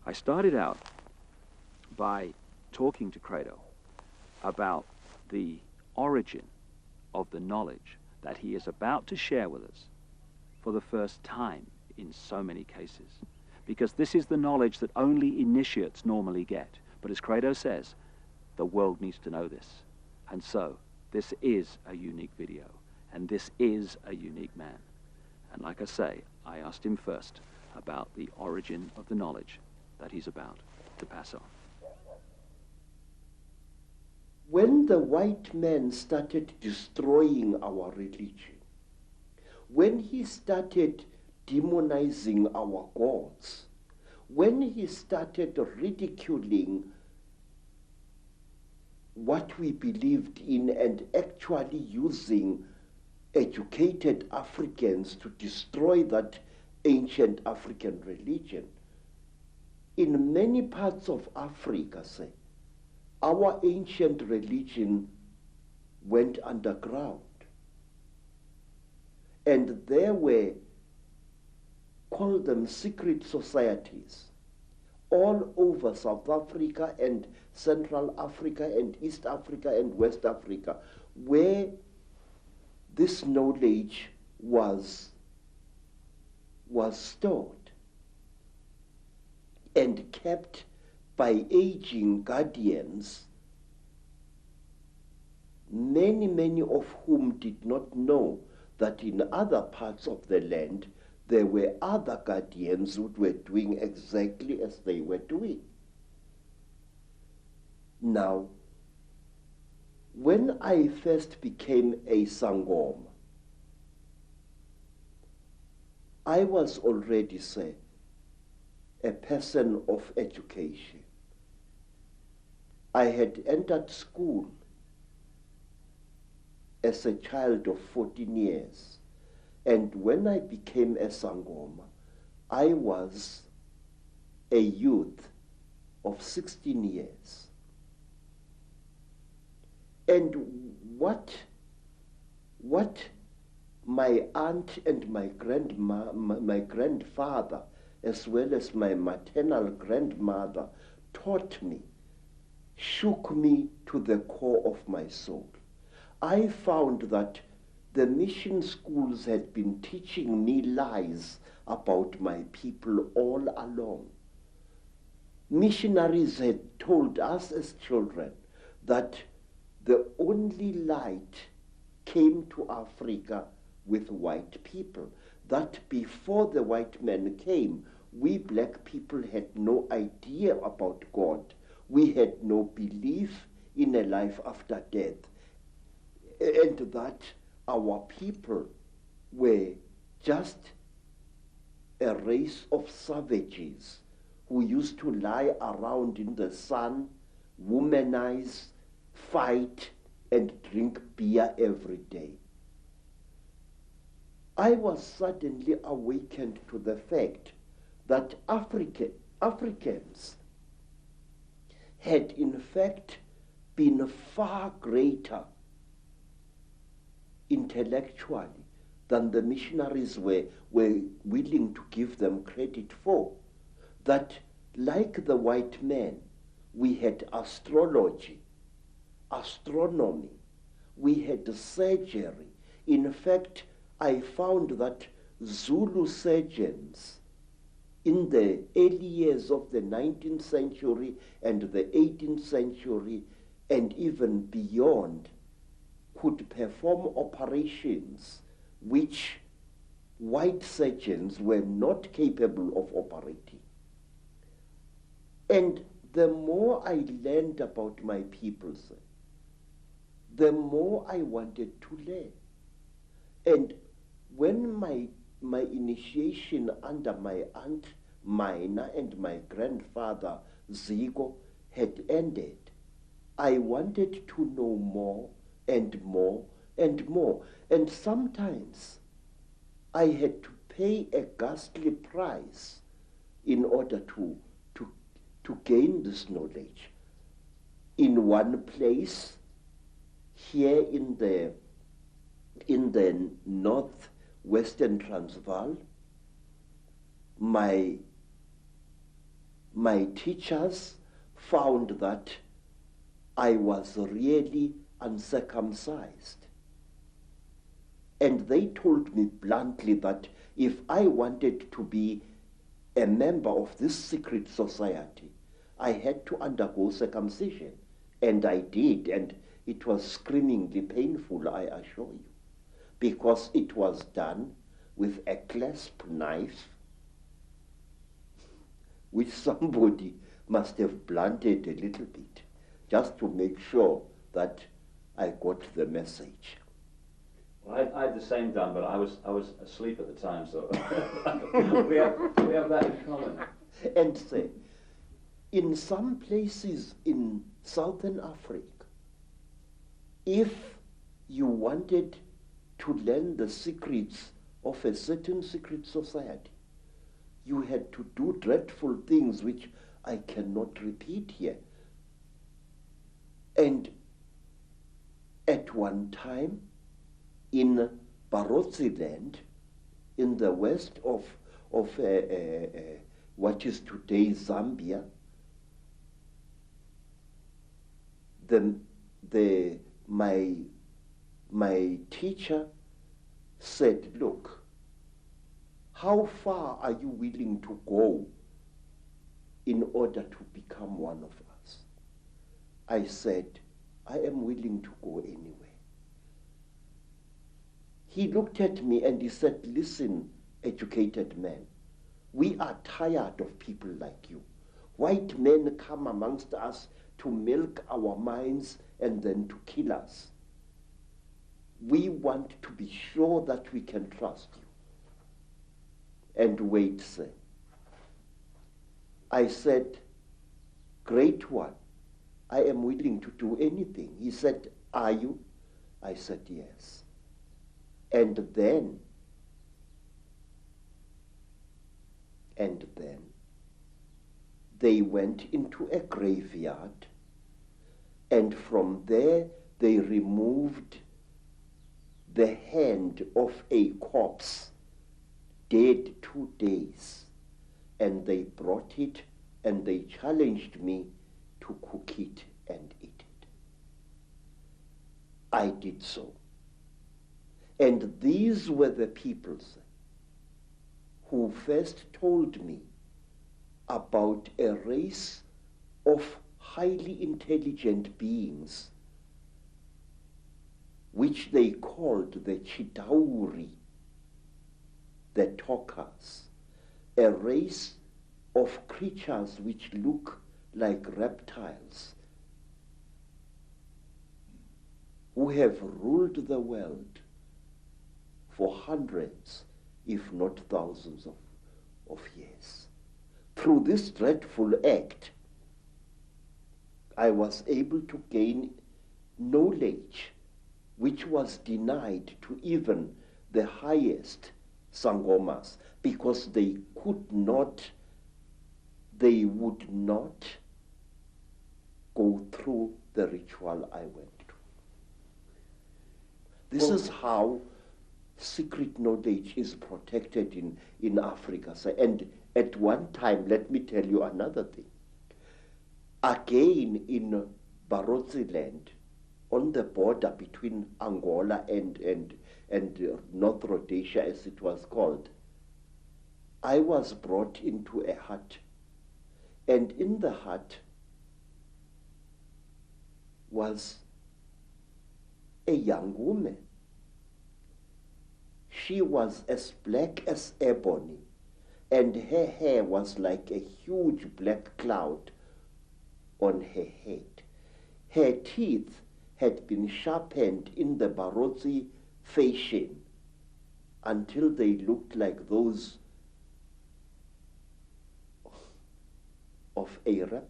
I started out by talking to Credo about the origin of the knowledge that he is about to share with us for the first time in so many cases. Because this is the knowledge that only initiates normally get. But as Credo says, the world needs to know this. And so, this is a unique video. And this is a unique man. And like I say, I asked him first about the origin of the knowledge that he's about to pass on. When the white man started destroying our religion, when he started demonizing our gods, when he started ridiculing what we believed in and actually using educated Africans to destroy that ancient African religion, in many parts of Africa, say, our ancient religion went underground. And there were, call them secret societies, all over South Africa and Central Africa and East Africa and West Africa, where this knowledge was stored and kept by aging guardians, many of whom did not know that in other parts of the land there were other guardians who were doing exactly as they were doing. Now, when I first became a Sangoma, I was already, say, a person of education. I had entered school as a child of 14 years. And when I became a Sangoma, I was a youth of 16 years. And what my aunt and my grandfather, as well as my maternal grandmother, taught me, shook me to the core of my soul. I found that the mission schools had been teaching me lies about my people all along. Missionaries had told us as children that the only light came to Africa with white people, that before the white men came, we black people had no idea about God. We had no belief in a life after death, and that our people were just a race of savages who used to lie around in the sun, womanize, fight, and drink beer every day. I was suddenly awakened to the fact that Africans had in fact been far greater intellectually than the missionaries were willing to give them credit for. That, like the white men, we had astrology, astronomy, we had surgery. In fact, I found that Zulu surgeons in the early years of the 19th century and the 18th century and even beyond could perform operations which white surgeons were not capable of operating. And the more I learned about my people, the more I wanted to learn. And when my initiation under my aunt Mina and my grandfather Zigo had ended, I wanted to know more and more and more. And sometimes I had to pay a ghastly price in order to gain this knowledge. In one place, here in the northwestern Transvaal, my my teachers found that I was really uncircumcised. And they told me bluntly that if I wanted to be a member of this secret society, I had to undergo circumcision. And I did, and it was screamingly painful, I assure you, because it was done with a clasp knife, which somebody must have blunted a little bit, just to make sure that I got the message. Well, I had the same done, but I was asleep at the time, so we have that in common. And say, in some places in Southern Africa, if you wanted to learn the secrets of a certain secret society, you had to do dreadful things which I cannot repeat here. And at one time, in Barotseland, in the west of what is today Zambia, my teacher said, look, how far are you willing to go in order to become one of us? I said, I am willing to go anywhere. He looked at me and he said, listen, educated man, we are tired of people like you. White men come amongst us to milk our minds and then to kill us. We want to be sure that we can trust you. And wait, sir. I said, great one, I am willing to do anything. He said, are you? I said, yes. And then they went into a graveyard, and from there they removed the hand of a corpse, dead 2 days, and they brought it and they challenged me to cook it and eat it. I did so. And these were the peoples who first told me about a race of highly intelligent beings which they called the Chidauri, the talkers, a race of creatures which look like reptiles, who have ruled the world for hundreds, if not thousands of years. Through this dreadful act, I was able to gain knowledge which was denied to even the highest Sangomas, because they would not go through the ritual I went through. This is how secret knowledge is protected in Africa. And at one time, let me tell you another thing. Again, in Barotseland, on the border between Angola and North Rhodesia, as it was called, I was brought into a hut. And in the hut was a young woman. She was as black as ebony, and her hair was like a huge black cloud on her head. Her teeth had been sharpened in the Barotse fashion until they looked like those of a reptile.